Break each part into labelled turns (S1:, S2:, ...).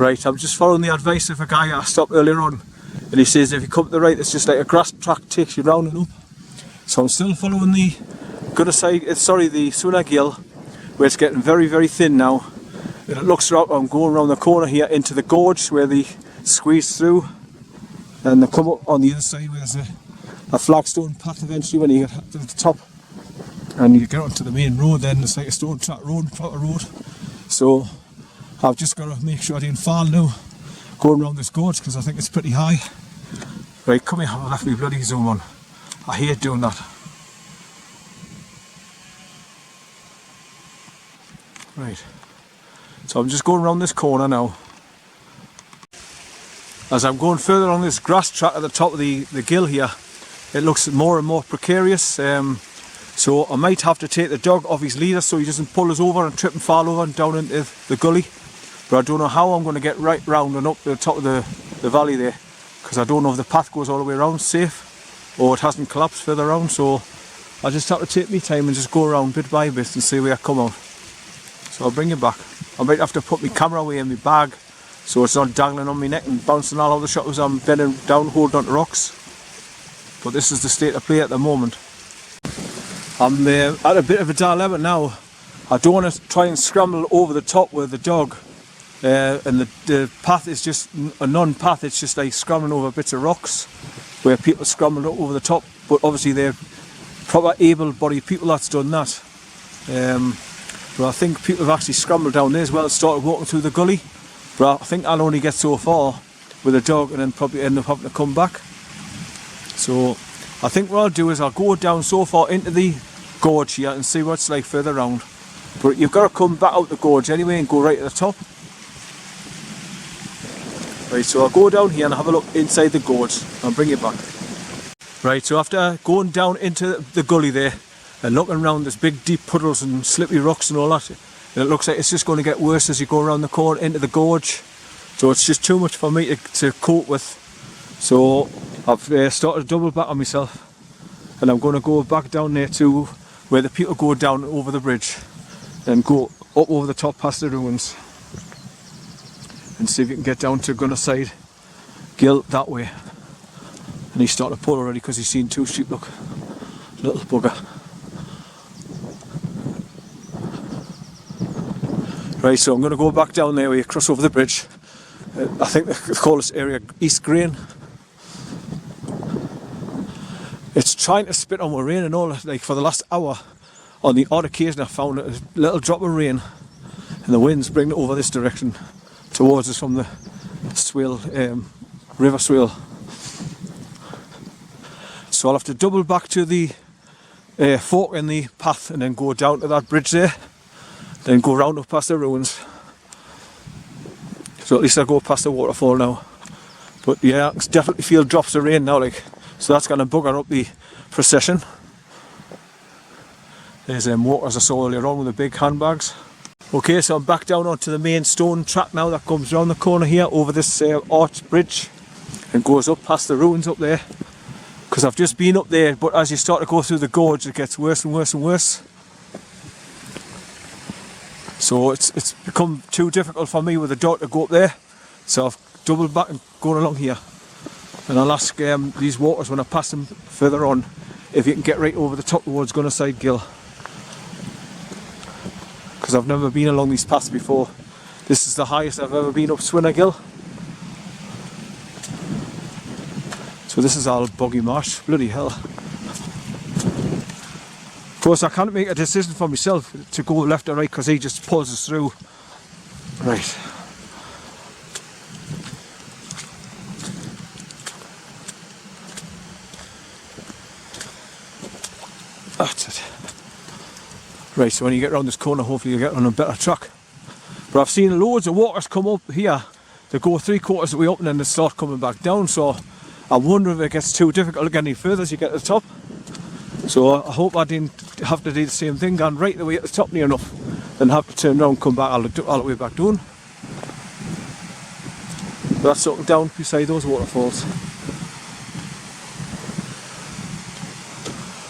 S1: Right, I'm just following the advice of a guy I stopped earlier on, and he says if you come to the right it's just like a grass track takes you round and up. So I'm still following the the Swinner Gill, where it's getting very, very thin now. And it looks right, I'm going around the corner here into the gorge where they squeeze through, and they come up on the other side where there's a flagstone path eventually when you get to the top, and you get onto the main road. Then it's like a stone track road, proper road. So I've just got to make sure I didn't fall now going around this gorge because I think it's pretty high. Right, come here, I've left me bloody zoom on. I hate doing that. Right, so I'm just going around this corner now. As I'm going further on this grass track at the top of the gill here, it looks more and more precarious. So I might have to take the dog off his leader so he doesn't pull us over and trip and fall over and down into the gully. But I don't know how I'm going to get right round and up the top of the valley there, because I don't know if the path goes all the way around safe or it hasn't collapsed further around. So I just have to take my time and just go around bit by bit and see where I come out. So I'll bring you back. I might have to put my camera away in my bag so it's not dangling on my neck and bouncing all over the shot as I'm bending down holding onto rocks. But this is the state of play at the moment. I'm at a bit of a dilemma now. I don't want to try and scramble over the top with the dog, and the path is just a non-path. It's just like scrambling over bits of rocks where people scramble over the top, but obviously they're proper able-bodied people that's done that. But I think people have actually scrambled down there as well and started walking through the gully. But I think I'll only get so far with a dog and then probably end up having to come back. So I think what I'll do is I'll go down so far into the gorge here and see what it's like further round. But you've got to come back out the gorge anyway and go right to the top. Right, so I'll go down here and have a look inside the gorge. I'll bring you back. Right, so after going down into the gully there and looking around, there's big deep puddles and slippery rocks and all that, and it looks like it's just going to get worse as you go around the corner into the gorge. So it's just too much for me to cope with. So I've started to double back on myself, and I'm going to go back down there to where the people go down over the bridge and go up over the top past the ruins and see if you can get down to Gunnerside Gill that way. And he's starting to pull already because he's seen two sheep. Look, little bugger. Right, so I'm going to go back down there where you cross over the bridge. I think they call this area East Grain. It's trying to spit on with rain and all. Like for the last hour, on the odd occasion I found a little drop of rain, and the wind's bringing it over this direction towards us from the Swale, River Swale. So I'll have to double back to the fork in the path and then go down to that bridge there, then go round up past the ruins. So at least I'll go past the waterfall now. But yeah, I can definitely feel drops of rain now, like, so that's going to bugger up the procession. There's walkers I saw earlier on with the big handbags. Okay, so I'm back down onto the main stone track now that comes around the corner here over this arch bridge and goes up past the ruins up there. Because I've just been up there, but as you start to go through the gorge it gets worse and worse and worse. So it's become too difficult for me with the dog to go up there. So I've doubled back and going along here. And I'll ask these walkers when I pass them further on if you can get right over the top towards Gunnerside Gill. Because I've never been along these paths before. This is the highest I've ever been up Swinner Gill. So this is all boggy marsh, bloody hell. Of course I can't make a decision for myself to go left or right because he just pulls us through. Right. That's it. Right, so when you get around this corner hopefully you'll get on a better track. But I've seen loads of walkers come up here. They go 3/4 of the way up and then they start coming back down, so I wonder if it gets too difficult to get any further as you get to the top. So I hope I didn't have to do the same thing, gone right the way at the top near enough, then have to turn around and come back all the way back down. But that's something down beside those waterfalls.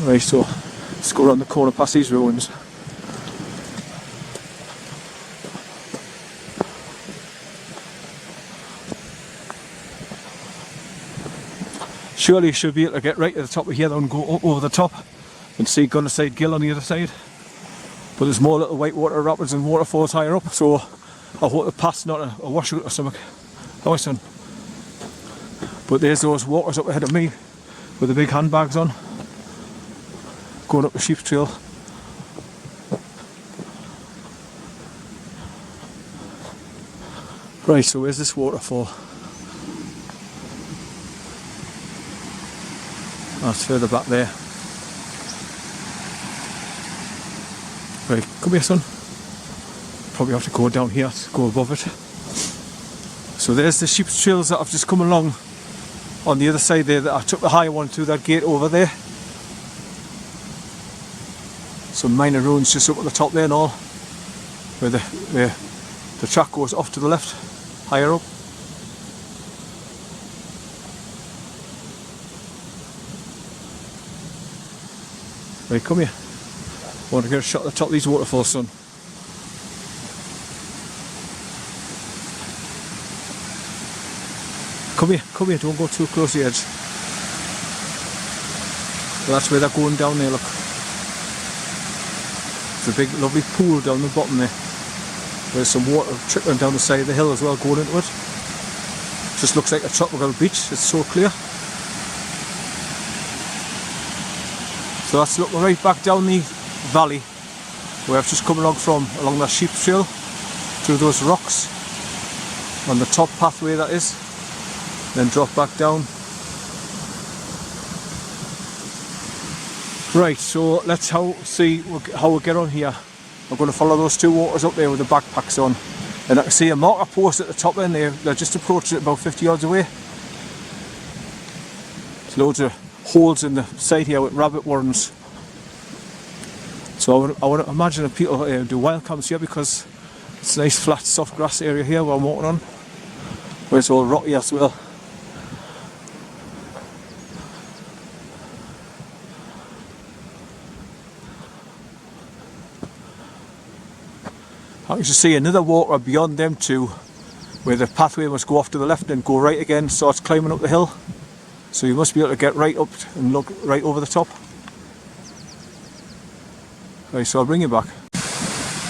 S1: Right, so let's go around the corner past these ruins. Surely you should be able to get right to the top of here and go up over the top and see Gunnerside Gill on the other side. But there's more little whitewater rapids and waterfalls higher up, so I hope the path's not a washout or something. Oh, son. But there's those walkers up ahead of me with the big handbags on, going up the sheep trail. Right, so where's this waterfall? That's further back there. Right, come here, son. Probably have to go down here to go above it. So there's the sheep trails that I've just come along on the other side there. That I took the higher one through that gate over there. Some minor ruins just up at the top there and all, where the track goes off to the left, higher up. Right, come here. I want to get a shot at the top of these waterfalls, son. Come here, don't go too close to the edge. Well, that's where they're going down there, look. There's a big lovely pool down the bottom there. There's some water trickling down the side of the hill as well, going into it. Just looks like a tropical beach, it's so clear. So that's looking right back down the valley where I've just come along from, along that sheep trail, through those rocks, on the top pathway that is, then drop back down. Right, so let's see how we get on here. I'm going to follow those two waters up there with the backpacks on, and I can see a marker post at the top end there. They're just approaching it about 50 yards away. There's loads of holes in the side here with rabbit warrens. So I would imagine that people do wild camps here because it's a nice flat soft grass area here where I'm walking on, where it's all rocky as well. I can just see another water beyond them two, where the pathway must go off to the left and go right again, starts climbing up the hill. So you must be able to get right up and look right over the top. Right, so I'll bring you back.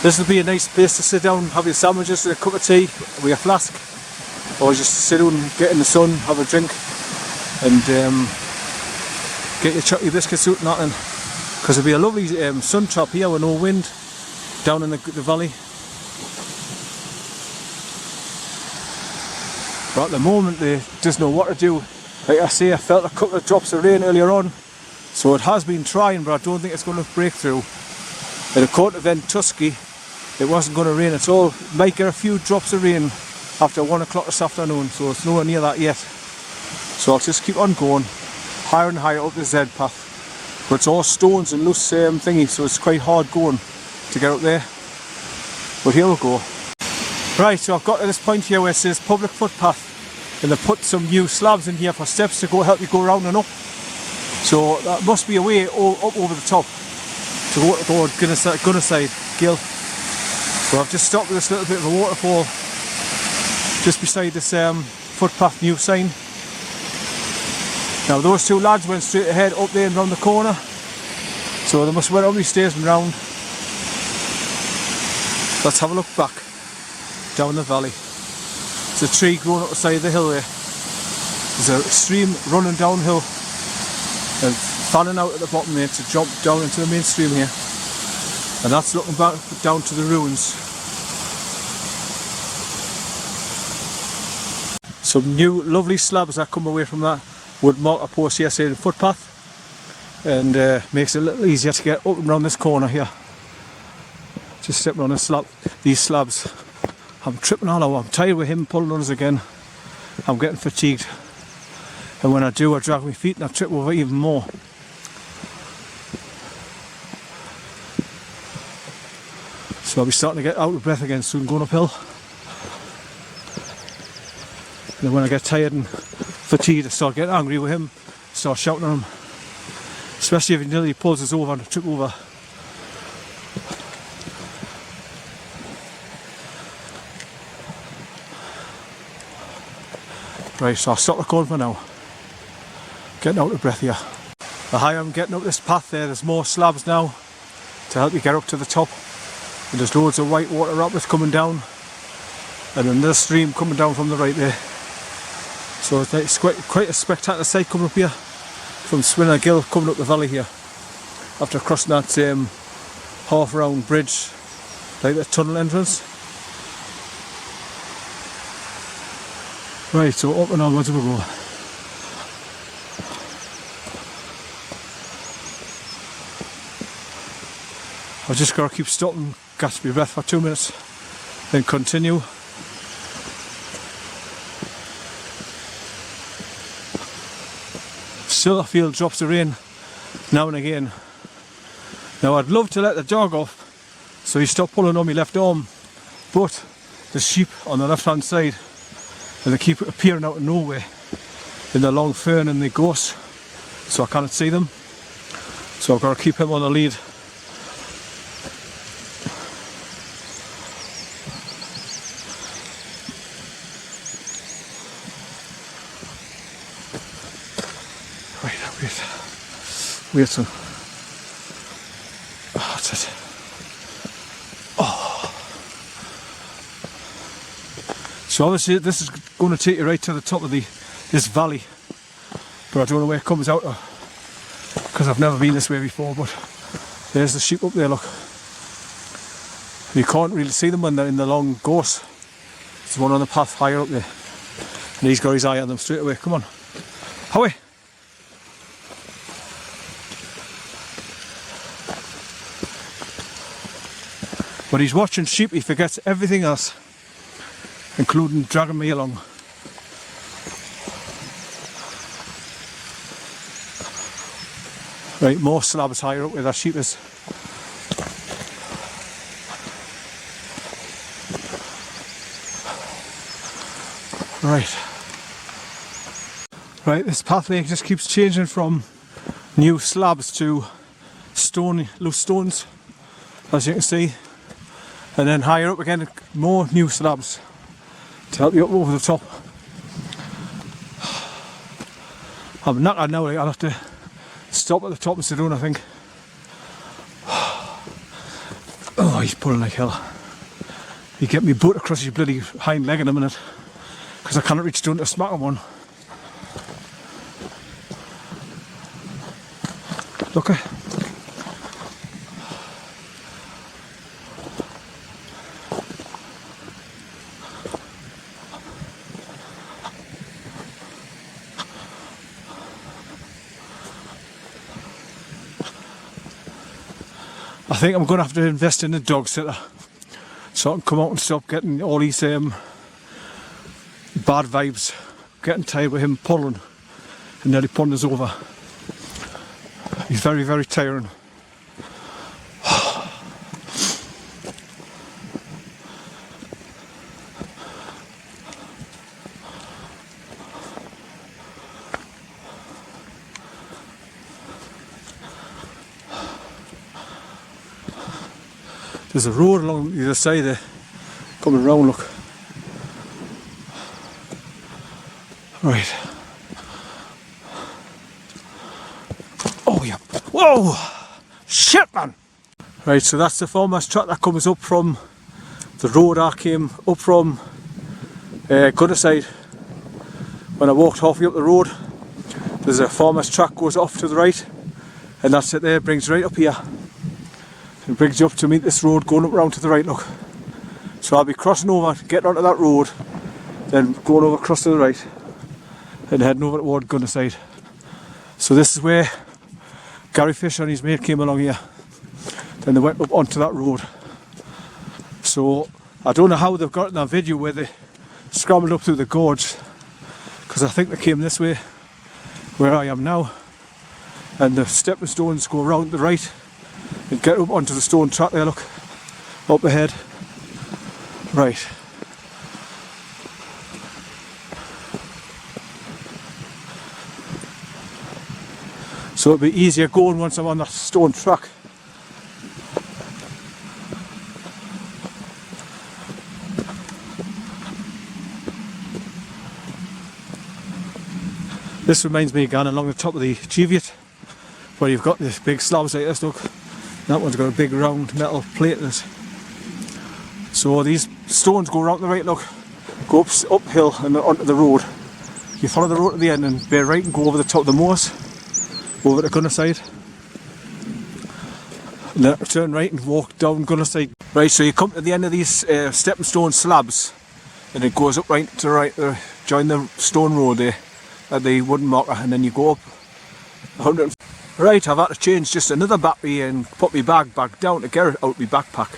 S1: This will be a nice place to sit down, have your sandwiches and a cup of tea with a flask, or just sit down and get in the sun, have a drink, and get your chocolate biscuits out and that. Because there'll be a lovely sun trap here with no wind down in the valley. But at the moment they just know what to do. Like I say, I felt a couple of drops of rain earlier on, so it has been trying, but I don't think it's going to break through. And according to Ventusky, it wasn't going to rain at all. Might get a few drops of rain after 1 o'clock this afternoon, so it's nowhere near that yet. So I'll just keep on going, higher and higher up the Z path. But it's all stones and loose thingy, so it's quite hard going to get up there. But here we go. Right, so I've got to this point here where it says public footpath, and they put some new slabs in here for steps to go help you go around and up. So that must be a way up over the top to go toward Gunnerside Gill. So I've just stopped with this little bit of a waterfall just beside this footpath new sign. Now those two lads went straight ahead up there and round the corner, so they must have went up these stairs and round. Let's have a look back down the valley. There's a tree growing up the side of the hill there. There's a stream running downhill and fanning out at the bottom there to jump down into the main stream here. And that's looking back down to the ruins. Some new lovely slabs that come away from that wood marker post here saying footpath, and makes it a little easier to get up and around this corner here. Just stepping on these slabs. I'm tripping all over. I'm tired with him pulling on us again. I'm getting fatigued. And when I do, I drag my feet and I trip over even more. So I'll be starting to get out of breath again soon going uphill. And then when I get tired and fatigued, I start getting angry with him, start shouting at him. Especially if he nearly pulls us over and I trip over. Right, so I'll stop recording for now. Getting out of breath here. The higher I'm getting up this path there's more slabs now to help you get up to the top. And there's loads of white water rapids coming down. And another stream coming down from the right there. So it's quite a spectacular sight coming up here from Swinner Gill, coming up the valley here. After crossing that half round bridge, like the tunnel entrance. Right, so up and onwards we go. I've just got to keep stopping, catch my breath for 2 minutes, then continue. Still I feel drops of rain now and again. Now I'd love to let the dog off so he stopped pulling on my left arm, but there's sheep on the left hand side and they keep appearing out of nowhere in the long fern and the gorse, so I cannot see them. So I've got to keep him on the lead. Wait till. Oh, that's it. Oh. So obviously this is going to take you right to the top of this valley, but I don't know where it comes out of because I've never been this way before. But there's the sheep up there. Look, you can't really see them when they're in the long gorse. There's one on the path higher up there, and he's got his eye on them straight away. Come on, Howie. But he's watching sheep, he forgets everything else, including dragging me along. Right, more slabs higher up where that sheep is. Right. Right, this pathway just keeps changing from new slabs to loose stones, as you can see. And then higher up again, more new slabs to help you up over the top. I'm knackered now, I'll have to stop at the top and sit down, I think. Oh, he's pulling like hell. You get me butt across his bloody hind leg in a minute, because I cannot reach down to smack him one. Look. I think I'm going to have to invest in a dog sitter so I can come out and stop getting all these bad vibes. Getting tired with him pulling and nearly pulling us over. He's very, very tiring. There's a road along the other side there, coming round, look. Right. Oh yeah. Whoa! Shit, man! Right, so that's the farmer's track that comes up from the road I came up from GUNNERSIDE. When I walked halfway up the road, there's a farmer's track goes off to the right, and that's it there, brings right up here. And brings you up to meet this road going up round to the right, look. So I'll be crossing over, getting onto that road, then going over across to the right and heading over toward GUNNERSIDE. So this is where Gary Fisher and his mate came along here. Then they went up onto that road. So I don't know how they've got in that video where they scrambled up through the gorge, because I think they came this way where I am now, and the stepping stones go around the right and get up onto the stone track there, look, up ahead. Right. So it'll be easier going once I'm on that stone track. This reminds me again along the top of the Cheviot, where you've got this big slabs like this, look. That one's got a big round metal plate in it. So these stones go around the right, look, go uphill and onto the road. You follow the road to the end and bear right and go over the top of the moors, over to Gunnerside. And then turn right and walk down Gunnerside. Right, so you come to the end of these stepping stone slabs, and it goes up right to right, join the stone road there at the wooden marker, and then you go up 100. Right, I've had to change just another battery and put my bag back down to get it out of my backpack.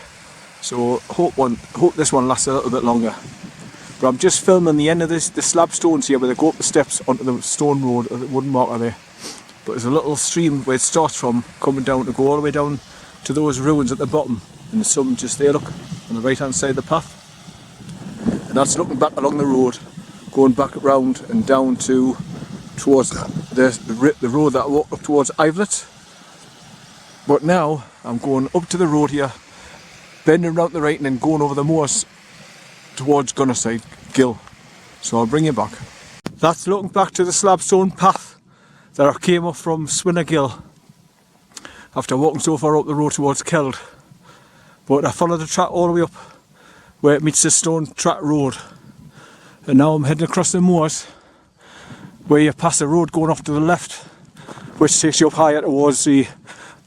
S1: So hope this one lasts a little bit longer. But I'm just filming the end of the slab stones here where they go up the steps onto the stone road or the wooden marker there. But there's a little stream where it starts from, coming down to go all the way down to those ruins at the bottom. And there's some just there, look, on the right hand side of the path. And that's looking back along the road, going back around and down towards the road that I walked up towards Ivelet. But now I'm going up to the road here, bending round to the right and then going over the moors towards Gunnerside Gill. So I'll bring you back. That's looking back to the slabstone path that I came up from Swinner Gill after walking so far up the road towards Keld. But I followed the track all the way up where it meets the stone track road, and now I'm heading across the moors where you pass the road going off to the left, which takes you up higher towards the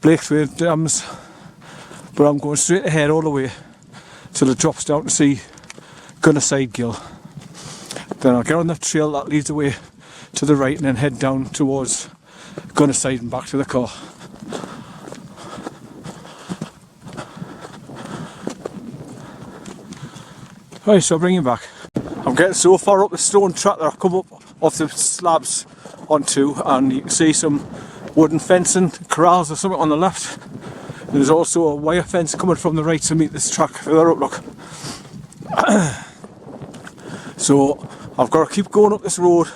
S1: Blakeswade Dams. But I'm going straight ahead all the way till it drops down to see Gunnerside Gill. Then I'll get on the trail that leads away to the right and then head down towards Gunnerside and back to the car. Right, so I'll bring you back. I'm getting so far up the stone track that I've come up off the slabs onto, and you can see some wooden fencing, corrals or something on the left. And there's also a wire fence coming from the right to meet this track further up, look. So I've got to keep going up this road,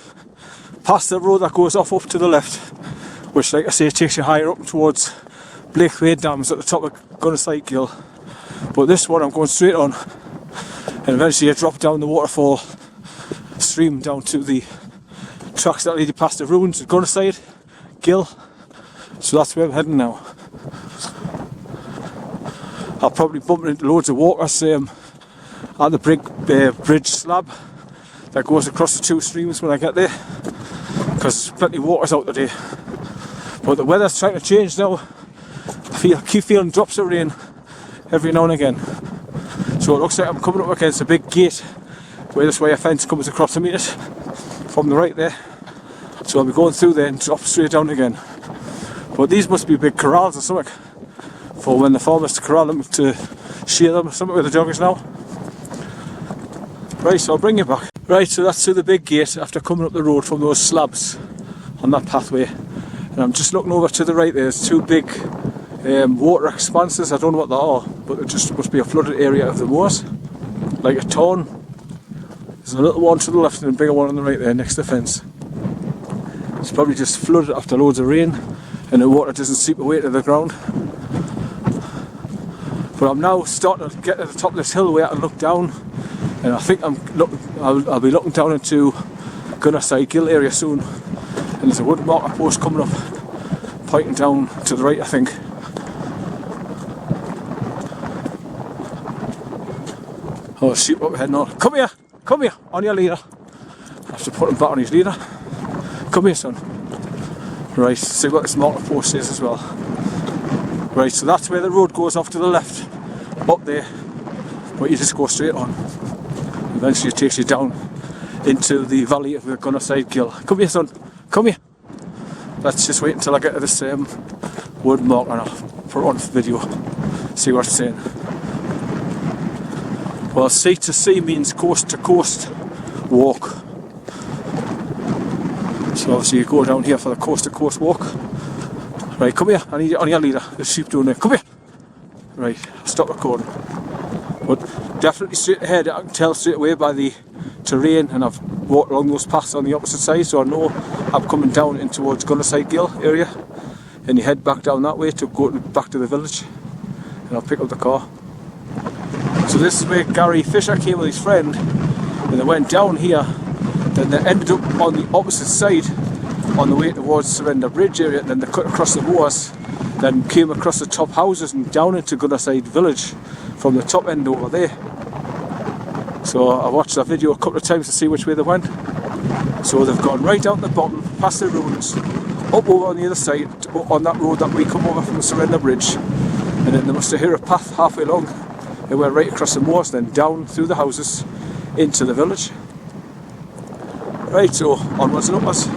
S1: past the road that goes off up to the left, which, like I say, takes you higher up towards Blakeswade Dams at the top of Gunnerside Gill. But this one I'm going straight on, and eventually I drop down the waterfall stream down to the tracks that lead you past the ruins at Gunnerside Gill. So that's where I'm heading now. I'll probably bump into loads of water at the bridge slab that goes across the two streams when I get there, because plenty of water's out today. But the weather's trying to change now. I keep feeling drops of rain every now and again. So it looks like I'm coming up against a big gate where this wire fence comes across to meet it from the right there. So I'll be going through there and drop straight down again. But these must be big corrals or something for when the farmers corral them to shear them or something with the joggers now. Right, so I'll bring you back. Right, so that's to the big gate after coming up the road from those slabs on that pathway. And I'm just looking over to the right there. There's two big water expanses. I don't know what they are, but it just must be a flooded area of the moors, like a tarn. There's a little one to the left and a bigger one on the right there next to the fence. It's probably just flooded after loads of rain and the water doesn't seep away to the ground. But I'm now starting to get to the top of this hill where I can look down, and I think I'll be looking down into Gunnerside Gill area soon. And there's a wooden marker post coming up, pointing down to the right, I think. Oh, sheep up ahead now. Come here, on your leader. I have to put him back on his leader. Come here, son. Right, see what this marker post is as well. Right, so that's where the road goes off to the left, up there. But you just go straight on. Eventually it takes you down into the valley of the Gunnerside Gill. Come here, son. Come here. Let's just wait until I get to this wood marker and I'll put it on video. See what it's saying. Well, sea to sea means coast to coast walk. So obviously you go down here for the coast to coast walk. Right, come here, I need you on your leader. There's sheep down there. Come here! Right, stop recording. But definitely straight ahead, I can tell straight away by the terrain, and I've walked along those paths on the opposite side, so I know I'm coming down in towards Gunnerside Gill area. And you head back down that way to go back to the village, and I'll pick up the car. So this is where Gary Fisher came with his friend, and they went down here, then they ended up on the opposite side on the way towards Surrender Bridge area, and then they cut across the moors, then came across the top houses and down into Gunnerside village from the top end over there. So I watched that video a couple of times to see which way they went. So they've gone right down the bottom, past the ruins, up over on the other side, on that road that we come over from the Surrender Bridge, and then they must have hit a path halfway along. They went right across the moors, then down through the houses into the village. Right, so onwards and upwards.